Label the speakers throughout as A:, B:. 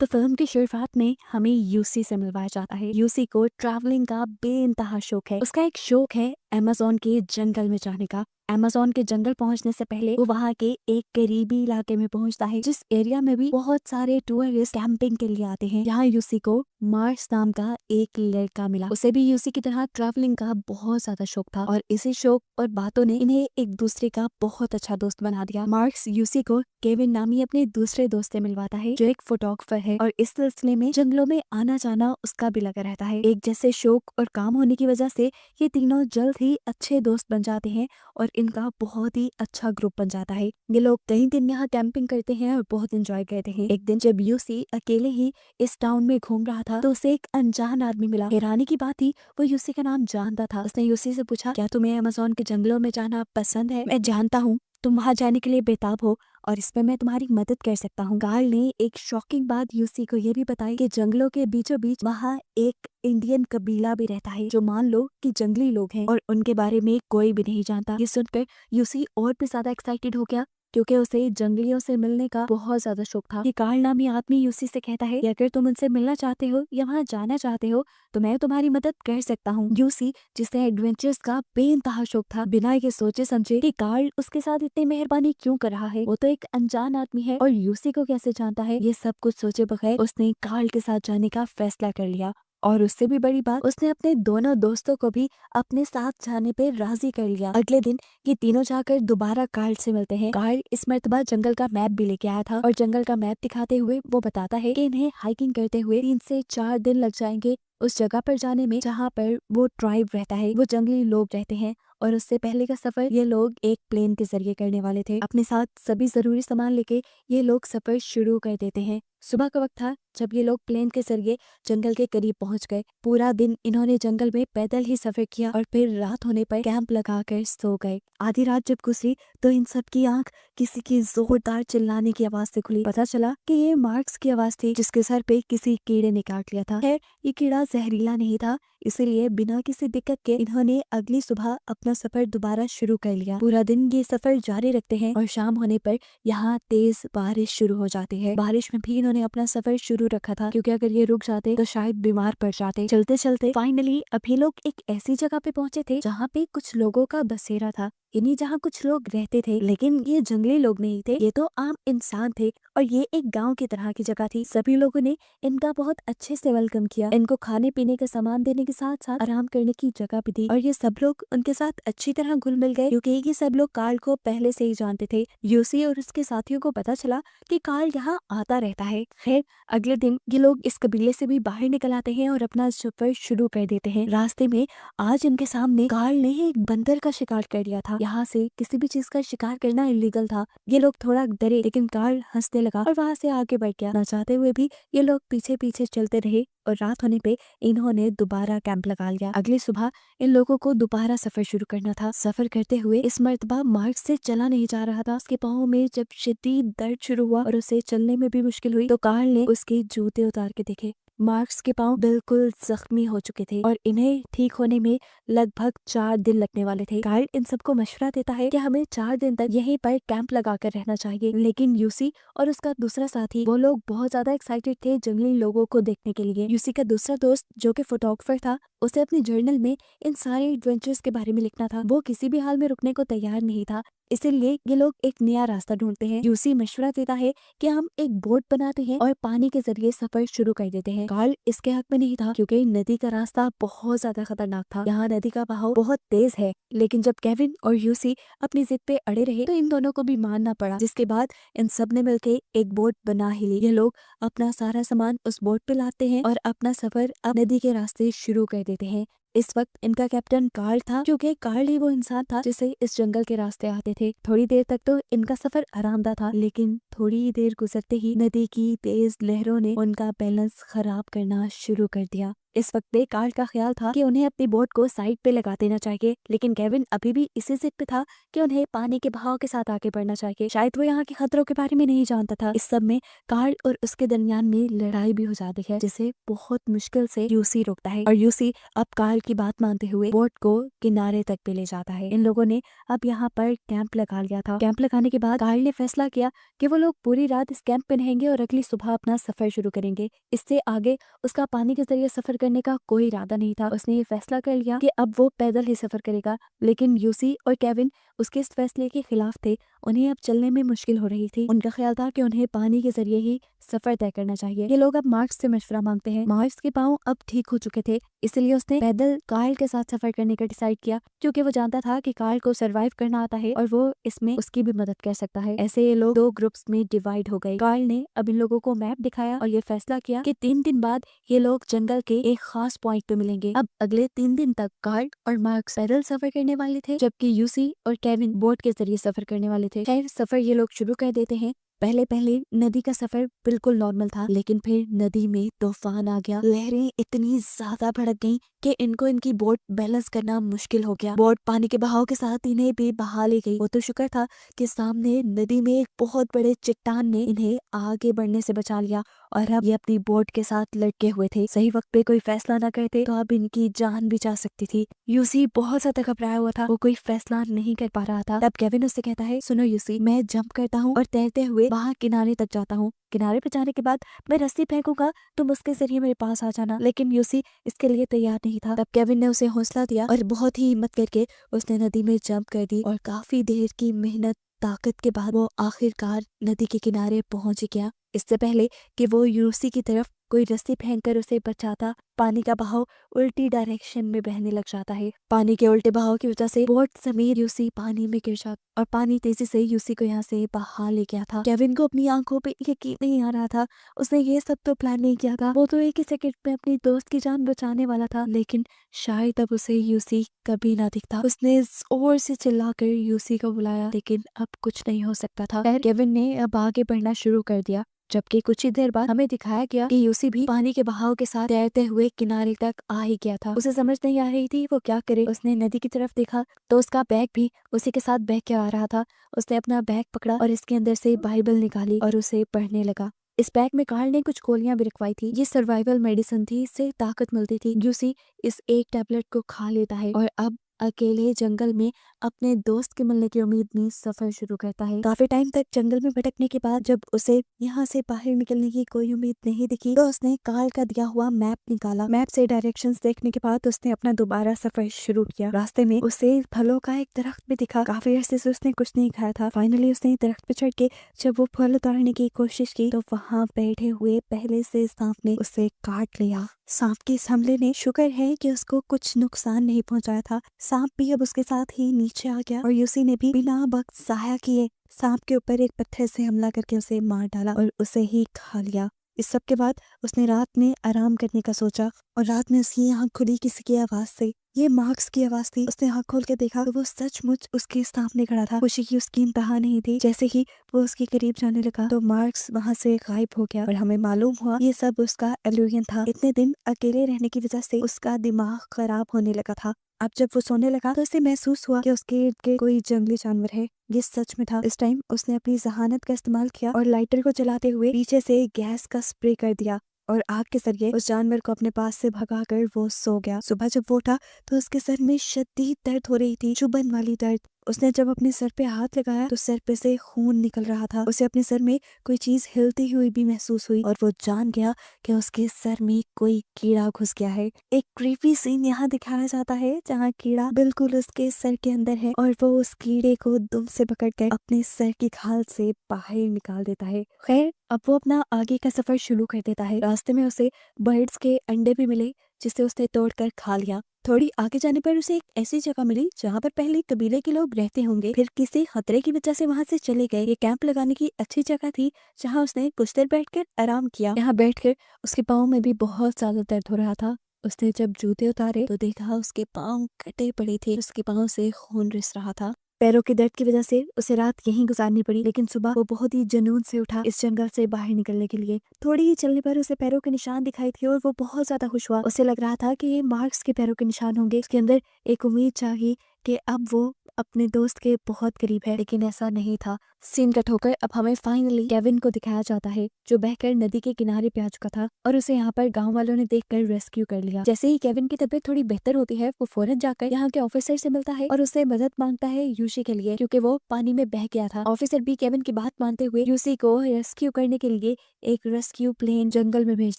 A: तो फिल्म की शुरुआत में हमें यूसी से मिलवाया जाता है। यूसी को ट्रैवलिंग का बेइंतहा शौक है। उसका एक शौक है अमेज़न के जंगल में जाने का। अमेज़न के जंगल पहुंचने से पहले वो वहाँ के एक करीबी इलाके में पहुंचता है, जिस एरिया में भी बहुत सारे टूरिस्ट कैंपिंग के लिए आते हैं। यहाँ यूसी को मार्क्स नाम का एक लड़का मिला। उसे भी यूसी की तरह ट्रैवलिंग का बहुत ज्यादा शौक था और इसी शौक और बातों ने इन्हें एक दूसरे का बहुत अच्छा दोस्त बना दिया। मार्क्स यूसी को केविन नामी अपने दूसरे दोस्त से मिलवाता है, जो एक फोटोग्राफर है, और इस सिलसिले में जंगलों में आना जाना उसका भी लगा रहता है। एक जैसे शौक और काम होने की वजह से ये तीनों जल्द ही अच्छे दोस्त बन जाते हैं और इनका बहुत ही अच्छा ग्रुप बन जाता है। ये लोग कई दिन यहाँ कैंपिंग करते हैं और बहुत एंजॉय करते हैं। एक दिन जब यूसी अकेले ही इस टाउन में घूम रहा था तो उसे एक अनजान आदमी मिला। हैरानी की बात थी, वो यूसी का नाम जानता था। उसने यूसी से पूछा, क्या तुम्हें अमेज़न के जंगलों में जाना पसंद है? मैं जानता हूँ तुम वहाँ जाने के लिए बेताब हो और इसमें मैं तुम्हारी मदद कर सकता हूँ। कार्ल ने एक शॉकिंग बात यूसी को ये भी बताई कि जंगलों के बीचों बीच वहाँ एक इंडियन कबीला भी रहता है, जो मान लो कि जंगली लोग हैं और उनके बारे में कोई भी नहीं जानता। ये सुनकर यूसी और भी ज्यादा एक्साइटेड हो गया, क्योंकि उसे जंगलियों से मिलने का बहुत ज्यादा शौक था। ये कार्ल नामी आदमी यूसी से कहता है कि अगर तुम उनसे मिलना चाहते हो या वहाँ जाना चाहते हो तो मैं तुम्हारी मदद कर सकता हूँ। यूसी, जिसे एडवेंचर्स का बेइंतहा शौक था, बिना ये सोचे समझे कि कार्ल उसके साथ इतनी मेहरबानी क्यों कर रहा है। वो तो एक अनजान आदमी है और यूसी को कैसे जानता है। ये सब कुछ सोचे बगैर उसने कार्ल के साथ जाने का फैसला कर लिया और उससे भी बड़ी बात, उसने अपने दोनों दोस्तों को भी अपने साथ जाने पे राजी कर लिया। अगले दिन ये तीनों जाकर दोबारा कार्ल से मिलते हैं। कार्ल इस मर्तबा जंगल का मैप भी लेके आया था और जंगल का मैप दिखाते हुए वो बताता है कि इन्हें हाइकिंग करते हुए 3 से 4 दिन लग जाएंगे उस जगह पर जाने में जहाँ पर वो ट्राइब रहता है, वो जंगली लोग रहते हैं। और उससे पहले का सफर ये लोग एक प्लेन के जरिए करने वाले थे। अपने साथ सभी जरूरी सामान लेके ये लोग सफर शुरू कर देते हैं। सुबह का वक्त था जब ये लोग प्लेन के जरिए जंगल के करीब पहुंच गए। पूरा दिन इन्होंने जंगल में पैदल ही सफर किया और फिर रात होने पर कैंप लगाकर सो गए। आधी रात जब गुजरी तो इन सब की आंख किसी की जोरदार चिल्लाने की आवाज से खुली। पता चला कि ये मार्क्स की आवाज थी, जिसके सर पे किसी कीड़े ने काट लिया था। खैर, ये कीड़ा जहरीला नहीं था, इसीलिए बिना किसी दिक्कत के इन्होंने अगली सुबह अपना सफर दोबारा शुरू कर लिया। पूरा दिन ये सफर जारी रखते हैं और शाम होने पर यहाँ तेज बारिश शुरू हो जाती है। बारिश में भी इन्होंने अपना सफर शुरू रखा था, क्योंकि अगर ये रुक जाते तो शायद बीमार पड़ जाते। चलते चलते फाइनली अभी लोग एक ऐसी जगह पे पहुंचे थे जहाँ पे कुछ लोगों का बसेरा था। इन्हीं जहाँ कुछ लोग रहते थे, लेकिन ये जंगली लोग नहीं थे, ये तो आम इंसान थे और ये एक गांव की तरह की जगह थी। सभी लोगों ने इनका बहुत अच्छे से वेलकम किया। इनको खाने पीने का सामान देने के साथ साथ आराम करने की जगह भी दी और ये सब लोग उनके साथ अच्छी तरह घुल मिल गए, क्योंकि ये सब लोग कार्ल को पहले से ही जानते थे। यूसी और उसके साथियों को पता चला कि कार्ल यहाँ आता रहता है। खैर, अगले दिन ये लोग इस कबीले से भी बाहर निकल आते हैं और अपना सफर शुरू कर देते हैं। रास्ते में आज इनके सामने कार्ल ने एक बंदर का शिकार कर लिया था। यहाँ से किसी भी चीज का शिकार करना इलीगल था। ये लोग थोड़ा डरे, लेकिन कार्ल हंसने लगा और वहां से आगे बढ़ गया। ना चाहते हुए भी ये लोग पीछे पीछे चलते रहे और रात होने पे इन्होंने दोबारा कैंप लगा लिया। अगली सुबह इन लोगों को दोबारा सफर शुरू करना था। सफर करते हुए इस मर्तबा मार्ग से चला नहीं जा रहा था। उसके पाँव में जब शदीद दर्द शुरू हुआ और उसे चलने में भी मुश्किल हुई तो कार्ल ने उसके जूते उतार के देखे। मार्क्स के पाँव बिल्कुल जख्मी हो चुके थे और इन्हें ठीक होने में लगभग 4 दिन लगने वाले थे। कार्ल इन सबको मशवरा देता है कि हमें 4 दिन तक यहीं पर कैंप लगाकर रहना चाहिए, लेकिन यूसी और उसका दूसरा साथी, वो लोग बहुत ज्यादा एक्साइटेड थे जंगली लोगों को देखने के लिए। यूसी का दूसरा दोस्त, जो कि फोटोग्राफर था, उसे अपनी जर्नल में इन सारे एडवेंचर्स के बारे में लिखना था। वो किसी भी हाल में रुकने को तैयार नहीं था, इसीलिए ये लोग एक नया रास्ता ढूंढते हैं। यूसी मशवरा देता है कि हम एक बोट बनाते हैं और पानी के जरिए सफर शुरू कर देते हैं। कार्ल इसके हक में नहीं था, क्योंकि नदी का रास्ता बहुत ज्यादा खतरनाक था। यहाँ नदी का बहाव बहुत तेज है। लेकिन जब केविन और यूसी अपनी जिद पे अड़े रहे तो इन दोनों को भी मानना पड़ा, जिसके बाद इन सब ने मिलकर एक बोट बना ही ली। ये लोग अपना सारा सामान उस बोट पे लाते हैं और अपना सफर अब नदी के रास्ते शुरू कर देते हैं। इस वक्त इनका कैप्टन कार्ल था, क्योंकि कार्ल ही वो इंसान था जिसे इस जंगल के रास्ते आते थे। थोड़ी देर तक तो इनका सफर आरामदायक था, लेकिन थोड़ी देर गुजरते ही नदी की तेज लहरों ने उनका बैलेंस खराब करना शुरू कर दिया। इस वक्त पे कार्ल का ख्याल था कि उन्हें अपनी बोट को साइड पे लगा देना चाहिए, लेकिन केविन अभी भी इसी जिद पे था कि उन्हें पानी के बहाव के साथ आगे बढ़ना चाहिए। शायद वो यहाँ के खतरों के बारे में नहीं जानता था। इस सब में कार्ल और उसके दरमियान में लड़ाई भी हो जाती है, जिसे बहुत मुश्किल से यूसी रोकता है और यूसी अब कार्ल की बात मानते हुए बोट को किनारे तक पे ले जाता है। इन लोगों ने अब यहाँ पर कैंप लगा लिया था। कैंप लगाने के बाद कार्ल ने फैसला किया कि वो लोग पूरी रात इस कैंप पे रहेंगे और अगली सुबह अपना सफर शुरू करेंगे। इससे आगे उसका पानी के जरिए सफर करने का कोई इरादा नहीं था। उसने ये फैसला कर लिया कि अब वो पैदल ही सफर करेगा, लेकिन यूसी और केविन उसके इस फैसले के खिलाफ थे। उन्हें अब चलने में मुश्किल हो रही थी। उनका ख्याल था कि उन्हें पानी के जरिए ही सफर तय करना चाहिए। ये लोग अब मार्क्स से मशवरा मांगते हैं। मार्क्स के पांव अब ठीक हो चुके थे, इसलिए उसने पैदल कार्ल के साथ सफर करने का डिसाइड किया, क्योंकि वो जानता था कि कार्ल को सरवाइव करना आता है और वो इसमें उसकी भी मदद कर सकता है। ऐसे ये लोग 2 ग्रुप्स में डिवाइड हो गए। कार्ल ने अब इन लोगों को मैप दिखाया और ये फैसला किया कि 3 दिन बाद ये लोग जंगल के एक खास पॉइंट पे मिलेंगे। अब अगले 3 दिन तक कार्ल और मार्क्स पैदल सफर करने वाले थे, जबकि यूसी और केविन बोट के जरिए सफर करने वाले थे। खैर, सफर ये लोग शुरू कर देते हैं। पहले पहले नदी का सफर बिल्कुल नॉर्मल था, लेकिन फिर नदी में तूफान आ गया। लहरें इतनी ज्यादा भड़क गईं कि इनको इनकी बोट बैलेंस करना मुश्किल हो गया। बोट पानी के बहाव के साथ इन्हें भी बहा ले गई। वो तो शुक्र था कि सामने नदी में एक बहुत बड़े चट्टान ने इन्हें आगे बढ़ने से बचा लिया और अब ये अपनी बोट के साथ लटके हुए थे। सही वक्त पे कोई फैसला ना करते तो अब इनकी जान भी जा सकती थी। यूसी बहुत ज्यादा घबराया हुआ था, वो कोई फैसला नहीं कर पा रहा था। तब केविन उससे कहता है, सुनो यूसी, मैं जंप करता हूँ और तैरते हुए वहां किनारे तक जाता हूँ। किनारे पे जाने के बाद मैं रस्सी फेंकूंगा, तुम उसके जरिए मेरे पास आ जाना। लेकिन यूसी इसके लिए तैयार नहीं था। तब केविन ने उसे हौसला दिया और बहुत ही हिम्मत करके उसने नदी में जंप कर दी और काफी देर की मेहनत ताकत के बाद वो आखिरकार नदी के किनारे पहुंच गया। इससे पहले कि वो यूसी की तरफ कोई रस्सी फेंककर उसे बचाता, पानी का बहाव उल्टी डायरेक्शन में बहने लग जाता है। पानी के उल्टे बहाव की वजह से बोट समेत यूसी पानी में गिर जाता और पानी तेजी से यूसी को यहाँ से बहा ले गया था। केविन को अपनी आंखों पे यकीन नहीं आ रहा था। उसने ये सब तो प्लान नहीं किया था। वो तो एक ही सेकंड में अपनी दोस्त की जान बचाने वाला था, लेकिन शायद अब उसे यूसी कभी ना दिखता। उसने जोर से चिल्लाकर यूसी को बुलाया, लेकिन अब कुछ नहीं हो सकता था। केविन ने अब आगे बढ़ना शुरू कर दिया, जबकि कुछ ही देर बाद हमें दिखाया गया कि यूसी भी पानी के बहाव के साथ तैरते हुए किनारे तक आ ही गया था। उसे समझ नहीं आ रही थी वो क्या करे। उसने नदी की तरफ देखा तो उसका बैग भी उसी के साथ बह के आ रहा था। उसने अपना बैग पकड़ा और इसके अंदर से बाइबल निकाली और उसे पढ़ने लगा। इस बैग में कार्ल ने कुछ गोलियां भी रखवाई थी। ये सर्वाइवल मेडिसिन थी, इससे ताकत मिलती थी। यूसी इस एक टैबलेट को खा लेता है और अब अकेले जंगल में अपने दोस्त के मिलने की उम्मीद में सफर शुरू करता है। काफी टाइम तक जंगल में भटकने के बाद जब उसे यहाँ से बाहर निकलने की कोई उम्मीद नहीं दिखी तो उसने कार्ल का दिया हुआ मैप निकाला। मैप से डायरेक्शंस देखने के बाद उसने अपना दोबारा सफर शुरू किया। रास्ते में उसे फलों का एक दरख्त भी दिखा। काफी अरसे से उसने कुछ नहीं खाया था। फाइनली उसने दरख्त पे चढ़ के जब वो फल उतारने की कोशिश की तो वहाँ बैठे हुए पहले से सांप ने उसे काट लिया। सांप के इस हमले ने शुक्र है कि उसको कुछ नुकसान नहीं पहुंचाया था। सांप भी अब उसके साथ ही नीचे आ गया और यूसी ने भी बिना वक्त जाया किए सांप के ऊपर एक पत्थर से हमला करके उसे मार डाला और उसे ही खा लिया। इस सब के बाद उसने रात में आराम करने का सोचा और रात में उसकी आंख खुली किसी की आवाज से। ये मार्क्स की आवाज थी। उसने आंख खोल के देखा तो वो सचमुच उसके सामने खड़ा था। खुशी की उसकी इंतहा नहीं थी। जैसे ही वो उसके करीब जाने लगा तो मार्क्स वहाँ से गायब हो गया और हमें मालूम हुआ ये सब उसका इल्यूजन था। इतने दिन अकेले रहने की वजह से उसका दिमाग खराब होने लगा था। अब जब वो सोने लगा तो उसे महसूस हुआ कि उसके इर्द गिर्द कोई जंगली जानवर है। ये सच में था। इस टाइम उसने अपनी जहानत का इस्तेमाल किया और लाइटर को जलाते हुए पीछे से गैस का स्प्रे कर दिया और आग के जरिए उस जानवर को अपने पास से भगाकर वो सो गया। सुबह जब वो उठा तो उसके सर में शदीद दर्द हो रही थी, चुभन वाली दर्द। उसने जब अपने सर पे हाथ लगाया तो सर पे से खून निकल रहा था। उसे अपने सर में कोई चीज हिलती हुई भी महसूस हुई और वो जान गया कि उसके सर में कोई कीड़ा घुस गया है। एक क्रीपी सीन यहाँ दिखाया जाता है जहाँ कीड़ा बिल्कुल उसके सर के अंदर है और वो उस कीड़े को दुम से पकड़कर अपने सर की खाल से बाहर निकाल देता है। खैर, अब वो अपना आगे का सफर शुरू कर देता है। रास्ते में उसे बर्ड्स के अंडे भी मिले जिसे उसने तोड़कर खा लिया। थोड़ी आगे जाने पर उसे एक ऐसी जगह मिली जहाँ पर पहले कबीले के लोग रहते होंगे, फिर किसी खतरे की वजह से वहाँ से चले गए। ये कैंप लगाने की अच्छी जगह थी जहाँ उसने कुछ देर बैठकर आराम किया। यहाँ बैठकर उसके पाँव में भी बहुत ज्यादा दर्द हो रहा था। उसने जब जूते उतारे तो देखा उसके पाँव कटे पड़े थे, उसके पाँव से खून रिस रहा था। पैरों के दर्द की वजह से उसे रात यहीं गुजारनी पड़ी, लेकिन सुबह वो बहुत ही जुनून से उठा इस जंगल से बाहर निकलने के लिए। थोड़ी ही चलने पर उसे पैरों के निशान दिखाई थे और वो बहुत ज्यादा खुश हुआ। उसे लग रहा था कि ये मार्क्स के पैरों के निशान होंगे। उसके अंदर एक उम्मीद जागी कि अब वो अपने दोस्त के बहुत करीब है, लेकिन ऐसा नहीं था। सीन कट होकर अब हमें फाइनली केविन को दिखाया जाता है, जो बहकर नदी के किनारे पे आ चुका था और उसे यहाँ पर गांव वालों ने देखकर रेस्क्यू कर लिया। जैसे ही केविन की तबीयत थोड़ी बेहतर होती है, वो फौरन जाकर यहाँ के ऑफिसर से मिलता है और उससे मदद मांगता है यूसी के लिए, क्योंकि वो पानी में बह गया था। ऑफिसर भी केविन की बात मानते हुए यूसी को रेस्क्यू करने के लिए एक रेस्क्यू प्लेन जंगल में भेज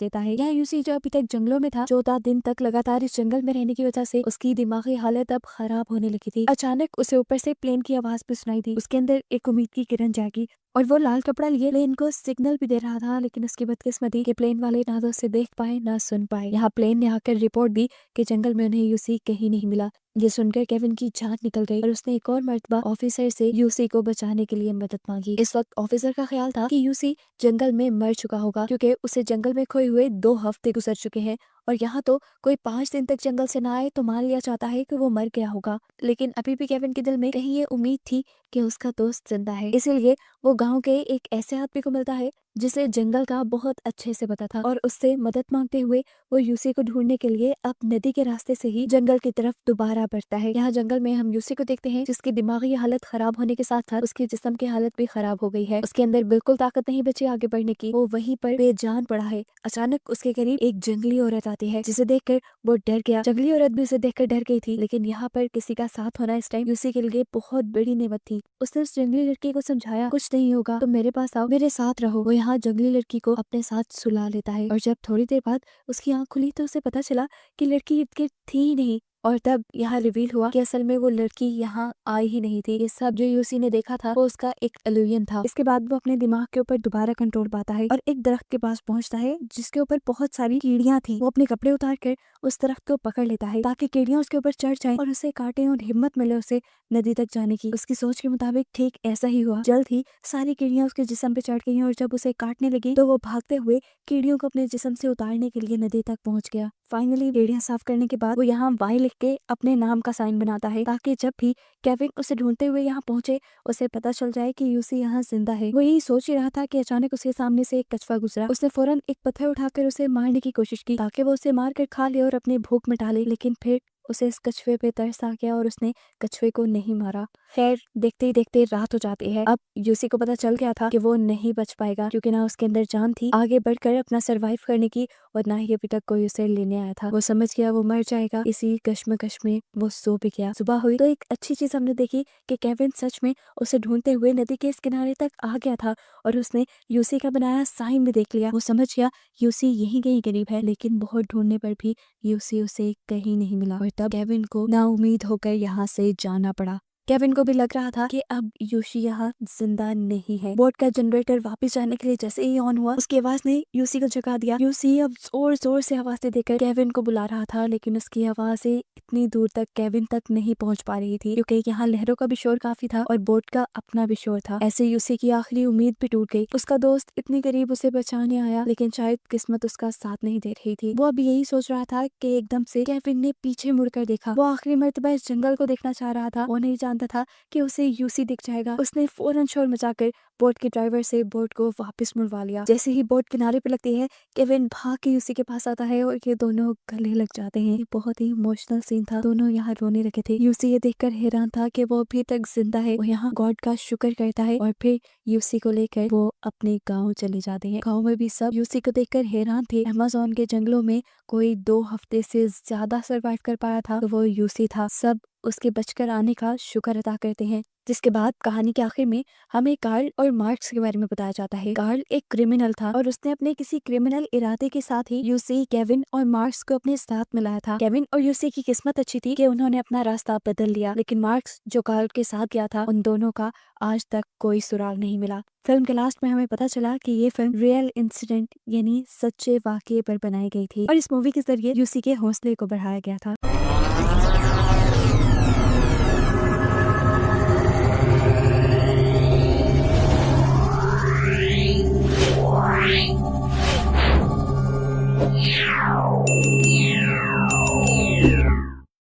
A: देता है। यह यूसी जो अभी तक जंगलों में था, 14 दिन तक लगातार इस जंगल में रहने की वजह से उसकी दिमागी हालत अब खराब होने लगी थी। अचानक उसे ऊपर से प्लेन की आवाज भी सुनाई दी। उसके अंदर एक उम्मीद की किरण जागी और वो लाल कपड़ा लिए प्लेन को सिग्नल भी दे रहा था, लेकिन उसकी बदकिस्मती कि प्लेन वाले ना तो उसे देख पाए ना सुन पाए। यहाँ प्लेन ने आकर रिपोर्ट दी कि जंगल में उन्हें यूसी कहीं नहीं मिला। ये सुनकर केविन की जान निकल गई और उसने एक और मर्तबा ऑफिसर से यूसी को बचाने के लिए मदद मांगी। इस वक्त ऑफिसर का ख्याल था कि यूसी जंगल में मर चुका होगा, क्योंकि उसे जंगल में खोए हुए 2 हफ्ते गुजर चुके हैं और यहाँ तो कोई 5 दिन तक जंगल से ना आए तो मान लिया जाता है कि वो मर गया होगा। लेकिन अभी भी केविन के दिल में कहीं ये उम्मीद थी कि उसका दोस्त जिंदा है। इसीलिए वो गांव के एक ऐसे आदमी को मिलता है जिसे जंगल का बहुत अच्छे से पता था और उससे मदद मांगते हुए वो यूसी को ढूंढने के लिए अब नदी के रास्ते से ही जंगल की तरफ दोबारा बढ़ता है। यहाँ जंगल में हम यूसी को देखते हैं, जिसकी दिमागी हालत खराब होने के साथ साथ उसकी जिस्म की हालत भी खराब हो गई है। उसके अंदर बिल्कुल ताकत नहीं बची आगे बढ़ने की। वो वहीं पर बेजान पड़ा है। अचानक उसके करीब एक जंगली औरत आती है, जिसे देखकर वो डर गया। जंगली औरत भी उसे देखकर डर गई थी, लेकिन यहाँ पर किसी का साथ होना इस टाइम यूसी के लिए बहुत बड़ी नेमत थी। उसने उस जंगली लड़की को समझाया, कुछ नहीं होगा, तुम मेरे पास आओ, मेरे साथ रहो। वो यहाँ जंगली लड़की को अपने साथ सुला लेता है और जब थोड़ी देर बाद उसकी आंख खुली तो उसे पता चला कि लड़की इर्द गिर्द थी ही नहीं। और तब यहाँ रिवील हुआ कि असल में वो लड़की यहाँ आई ही नहीं थी। ये सब जो यूसी ने देखा था वो उसका एक इल्यूजन था। इसके बाद वो अपने दिमाग के ऊपर दोबारा कंट्रोल पाता है और एक दरख्त के पास पहुंचता है जिसके ऊपर बहुत सारी कीड़ियां थी। वो अपने कपड़े उतार कर उस दरख्त को पकड़ लेता है ताकि कीड़ियां उसके ऊपर चढ़ जाएं और उसे काटें और हिम्मत मिले उसे नदी तक जाने की। उसकी सोच के मुताबिक ठीक ऐसा ही हुआ। जल्द ही सारी कीड़ियां उसके जिस्म पे चढ़ गई और जब उसे काटने लगी तो वो भागते हुए कीड़ियों को अपने जिस्म से उतारने के लिए नदी तक पहुंच गया। फाइनली कीड़ियां साफ करने के बाद वो यहाँ वाई लिख के अपने नाम का साइन बनाता है, ताकि जब भी केविन उसे ढूंढते हुए यहाँ पहुंचे उसे पता चल जाए कि यूसी यहाँ जिंदा है। वो यही सोच ही रहा था कि अचानक उसके सामने से एक कछुआ गुजरा। उसने फौरन एक पत्थर उठाकर उसे मारने की कोशिश की ताकि वो उसे मार कर खा ले और अपनी भूख मिटा ले, लेकिन फिर उसे इस कछुए पे तरस आ गया और उसने कछुए को नहीं मारा। खैर देखते ही देखते रात हो जाती है। अब यूसी को पता चल गया था कि वो नहीं बच पाएगा, क्योंकि ना उसके अंदर जान थी आगे बढ़कर अपना सरवाइव करने की और ना ही अभी तक कोई उसे लेने आया था। वो समझ गया वो मर जाएगा। इसी कश्मकश में वो सो भी गया। सुबह हुई तो एक अच्छी चीज हमने देखी कि केविन सच में उसे ढूंढते हुए नदी के इस किनारे तक आ गया था और उसने यूसी का बनाया साइन भी देख लिया। वो समझ गया यूसी यहीं कहीं करीब है, लेकिन बहुत ढूंढने पर भी यूसी उसे कहीं नहीं मिला और तब केविन को नाउम्मीद होकर यहाँ से जाना पड़ा। केविन को भी लग रहा था कि अब यूसी यहाँ जिंदा नहीं है। बोट का जनरेटर वापस जाने के लिए जैसे ही ऑन हुआ, उसकी आवाज ने यूसी को जगा दिया। यूसी अब जोर जोर से आवाजें देकर केविन को बुला रहा था, लेकिन उसकी आवाजें इतनी दूर तक केविन तक नहीं पहुंच पा रही थी, क्योंकि यहाँ लहरों का भी शोर काफी था और बोट का अपना भी शोर था। ऐसे यूसी की आखिरी उम्मीद भी टूट गई। उसका दोस्त इतनी करीब उसे बचाने आया, लेकिन शायद किस्मत उसका साथ नहीं दे रही थी। वो अब यही सोच रहा था कि एकदम से केविन ने पीछे मुड़कर देखा। वो आखिरी मर्तबा इस जंगल को देखना चाह रहा था। वो नहीं जानता था कि उसे यूसी दिख जाएगा। उसने फौरन शोर मचाकर बोट के ड्राइवर से बोट को वापस मुड़वा लिया। जैसे ही बोट किनारे पे लगती है, केविन भाग के यूसी के पास आता है और ये दोनों गले लग जाते हैं। ये बहुत ही इमोशनल सीन था। दोनों यहाँ रोने लगे थे। यूसी ये देखकर हैरान था कि वो अभी तक जिंदा है। वो यहाँ गॉड का शुक्र करता है और फिर यूसी को लेकर वो अपने गाँव चले जाते हैं। गाँव में भी सब यूसी को देखकर हैरान थे। अमेज़न के जंगलों में कोई 2 हफ्ते से ज्यादा सर्वाइव कर पाया था तो वो यूसी था। सब उसके बचकर आने का शुक्र अदा करते हैं। जिसके बाद कहानी के आखिर में हमें कार्ल और मार्क्स के बारे में बताया जाता है। कार्ल एक क्रिमिनल था और उसने अपने किसी क्रिमिनल इरादे के साथ ही यूसी, केविन और मार्क्स को अपने साथ मिलाया था। केविन और यूसी की किस्मत अच्छी थी कि उन्होंने अपना रास्ता बदल लिया, लेकिन मार्क्स जो कार्ल के साथ गया था, उन दोनों का आज तक कोई सुराग नहीं मिला। फिल्म के लास्ट में हमें पता चला कि ये फिल्म रियल इंसिडेंट यानी सच्चे वाकये पर बनाई गई थी और इस मूवी के जरिए यूसी के हौसले को बढ़ाया गया था।